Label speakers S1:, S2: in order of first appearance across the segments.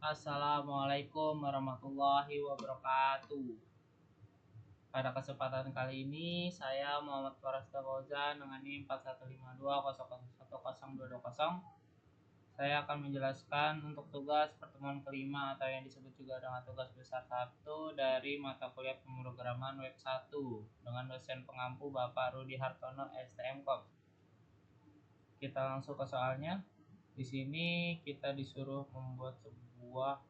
S1: Assalamualaikum warahmatullahi wabarakatuh. Pada kesempatan kali ini saya Muhammad Farasta Fauzan dengan NIM 4152001020. Saya akan menjelaskan untuk tugas pertemuan kelima atau yang disebut juga dengan tugas besar 1 dari mata kuliah pemrograman web 1 dengan dosen pengampu Bapak Rudi Hartono STMKOM. Kita langsung ke soalnya. Di sini kita disuruh membuat sebuah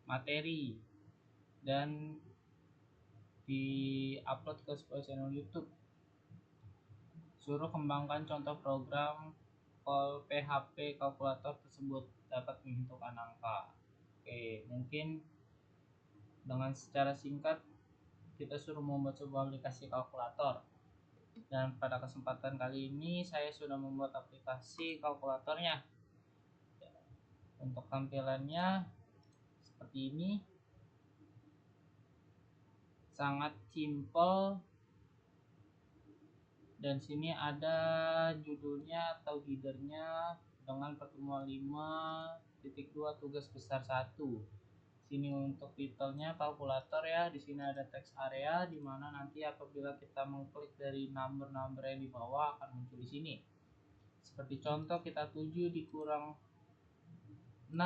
S1: materi dan di-upload ke sebuah channel YouTube. Suruh kembangkan contoh program call PHP kalkulator tersebut dapat menentukan angka. Oke, mungkin dengan secara singkat kita suruh membuat sebuah aplikasi kalkulator. Dan pada kesempatan kali ini saya sudah membuat aplikasi kalkulatornya. Untuk tampilannya seperti ini. Sangat simple. Dan sini ada judulnya atau headernya dengan pertemuan 5.2 tugas besar 1. Sini untuk titelnya kalkulator ya. Di sini ada text area di mana nanti apabila kita mengklik dari number-number yang di bawah akan muncul di sini. Seperti contoh kita 7 dikurang 6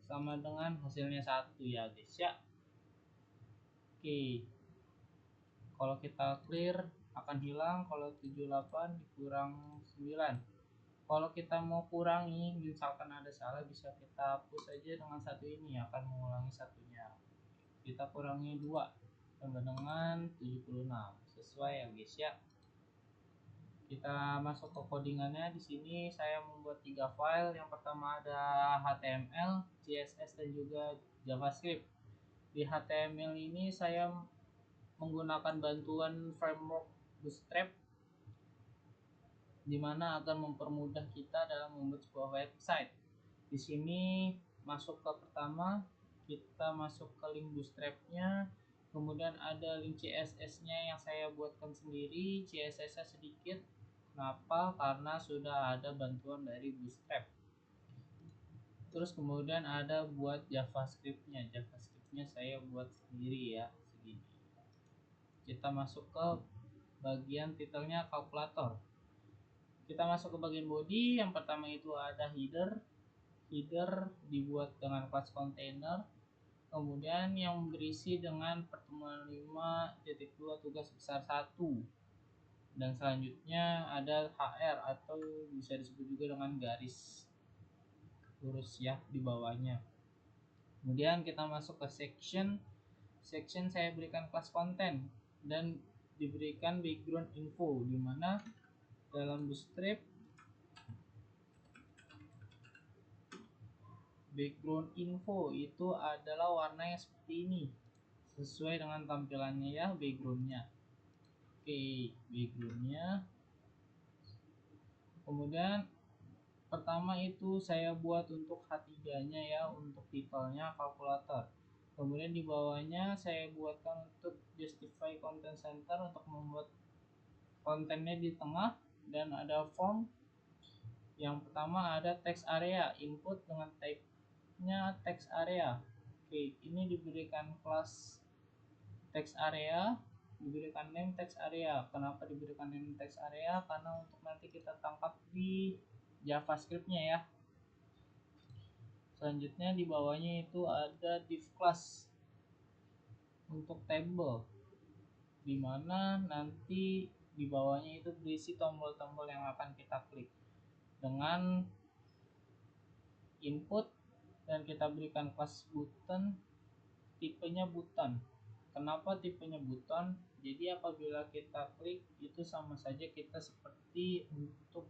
S1: sama dengan hasilnya 1 ya guys ya. Oke. Kalau kita clear akan hilang kalau 78 dikurang 9. Kalau kita mau kurangi misalkan ada salah bisa kita hapus saja dengan satu ini akan mengulangi satunya. Kita kurangi 2 sama dengan 76 sesuai ya guys ya. Kita masuk ke codingannya. Di sini saya membuat 3 file. Yang pertama ada HTML, CSS dan juga JavaScript. Di HTML ini saya menggunakan bantuan framework Bootstrap di mana akan mempermudah kita dalam membuat sebuah website. Di sini masuk ke pertama, kita masuk ke link Bootstrap-nya, kemudian ada link CSS-nya yang saya buatkan sendiri, CSS-nya sedikit. Kenapa? Karena sudah ada bantuan dari Bootstrap. Terus kemudian ada buat JavaScript-nya. JavaScript-nya saya buat sendiri ya, segini. Kita masuk ke bagian titelnya kalkulator. Kita masuk ke bagian body. Yang pertama itu ada header. Header dibuat dengan class container. Kemudian yang berisi dengan pertemuan 5.2 tugas besar 1. Dan selanjutnya ada HR atau bisa disebut juga dengan garis lurus ya di bawahnya. Kemudian kita masuk ke section. Section saya berikan class content dan diberikan background info di mana dalam Bootstrap background info itu adalah warnanya seperti ini sesuai dengan tampilannya ya backgroundnya. Oke, backgroundnya. Kemudian pertama itu saya buat untuk H3 nya ya, untuk titelnya kalkulator. Kemudian di bawahnya saya buatkan untuk justify content center untuk membuat kontennya di tengah, dan ada form. Yang pertama ada text area, input dengan type-nya text area. Oke, ini diberikan kelas text area, diberikan name text area. Kenapa diberikan name text area? Karena untuk nanti kita tangkap di JavaScript-nya ya. Selanjutnya di bawahnya itu ada div class untuk table, dimana nanti di bawahnya itu berisi tombol-tombol yang akan kita klik dengan input, dan kita berikan kelas button, tipenya button. Kenapa tipenya button? Jadi apabila kita klik itu sama saja kita seperti untuk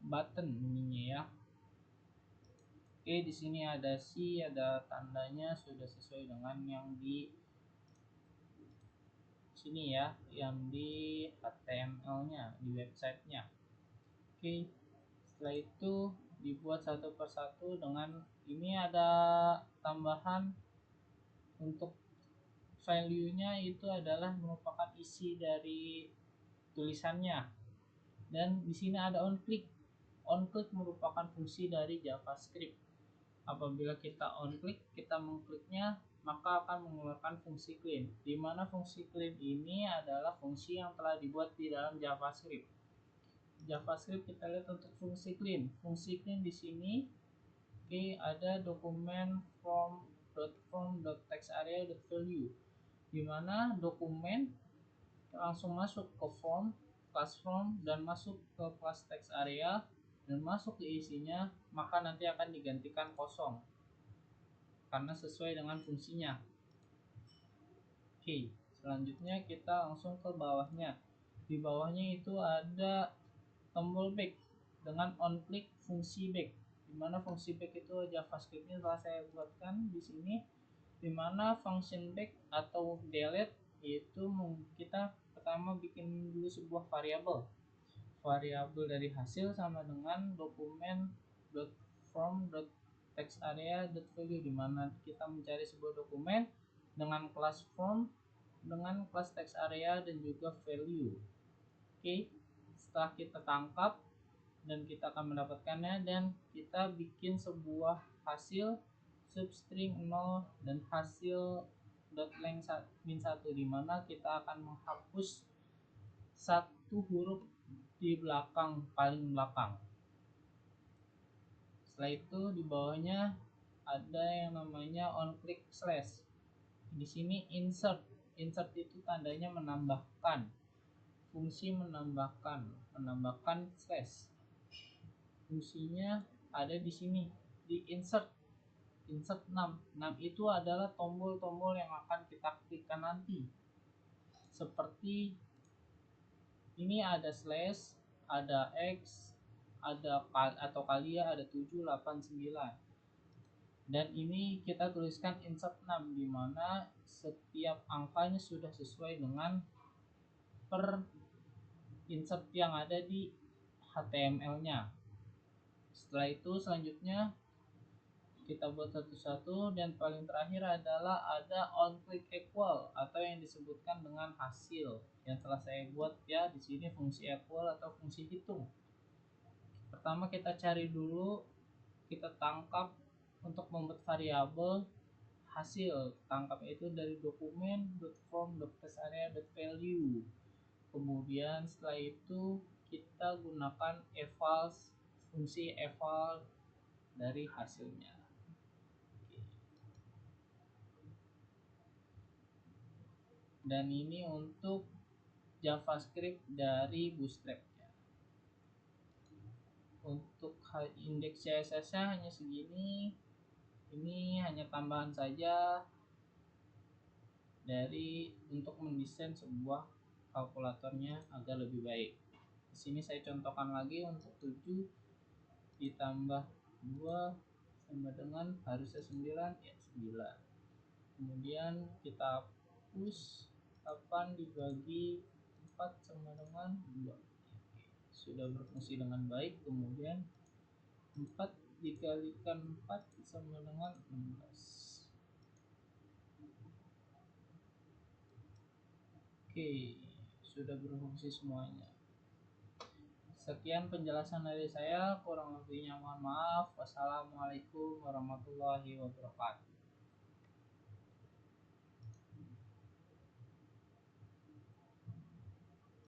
S1: button ininya ya. Oke, di sini ada C, ada tandanya sudah sesuai dengan yang di sini ya, yang di HTML-nya, di websitenya. Oke, setelah itu dibuat satu persatu dengan ini ada tambahan untuk value-nya itu adalah merupakan isi dari tulisannya. Dan di sini ada on click. onClick merupakan fungsi dari JavaScript. Apabila kita onClick, kita mengkliknya, maka akan mengeluarkan fungsi clean, di mana fungsi clean ini adalah fungsi yang telah dibuat di dalam JavaScript. JavaScript kita lihat untuk fungsi clean. Fungsi clean di sini ada dokumen from.textArea.value, di mana dokumen langsung masuk ke form, class form, dan masuk ke class text area dan masuk ke isinya, maka nanti akan digantikan kosong karena sesuai dengan fungsinya. Oke, selanjutnya kita langsung ke bawahnya. Di bawahnya itu ada tombol back dengan onClick fungsi back, dimana fungsi back itu JavaScript-nya telah saya buatkan di sini, dimana function back atau delete yaitu kita pertama bikin dulu sebuah variabel dari hasil sama dengan dokumen .from.textArea.value, dimana kita mencari sebuah dokumen dengan kelas form, dengan kelas text area, dan juga value. Oke, setelah kita tangkap dan kita akan mendapatkannya, dan kita bikin sebuah hasil substring 0 dan hasil .length -1, dimana kita akan menghapus satu huruf di belakang, paling belakang. Setelah itu di bawahnya ada yang namanya onClick slash. Di sini insert itu tandanya menambahkan, fungsi menambahkan slash. Fungsinya ada di sini di insert 6 itu adalah tombol-tombol yang akan kita klikkan nanti, seperti ini ada slash, ada X, ada atau kaliya, ada 7, 8, 9. Dan ini kita tuliskan insert 6, dimana setiap angkanya sudah sesuai dengan per insert yang ada di HTML-nya. Setelah itu selanjutnya kita buat satu-satu, dan paling terakhir adalah ada onClick equal atau yang disebutkan dengan hasil yang telah saya buat ya di sini, fungsi equal atau fungsi hitung. Pertama kita cari dulu, kita tangkap untuk membuat variabel hasil. Tangkapnya itu dari dokumen .from.textArea.value. Kemudian setelah itu kita gunakan eval, fungsi eval dari hasilnya. Dan ini untuk JavaScript dari Bootstrap-nya. Untuk indeks CSS-nya hanya segini. Ini hanya tambahan saja dari untuk mendesain sebuah kalkulatornya agar lebih baik. Di sini saya contohkan lagi untuk 7 ditambah 2 sama dengan harusnya 9, ya 9. Kemudian kita hapus 8 dibagi 4 sama dengan 2. Sudah berfungsi dengan baik. Kemudian 4 dikalikan 4 sama dengan 16. Oke, sudah berfungsi semuanya. Sekian penjelasan dari saya, kurang lebihnya mohon maaf. Wassalamualaikum warahmatullahi wabarakatuh.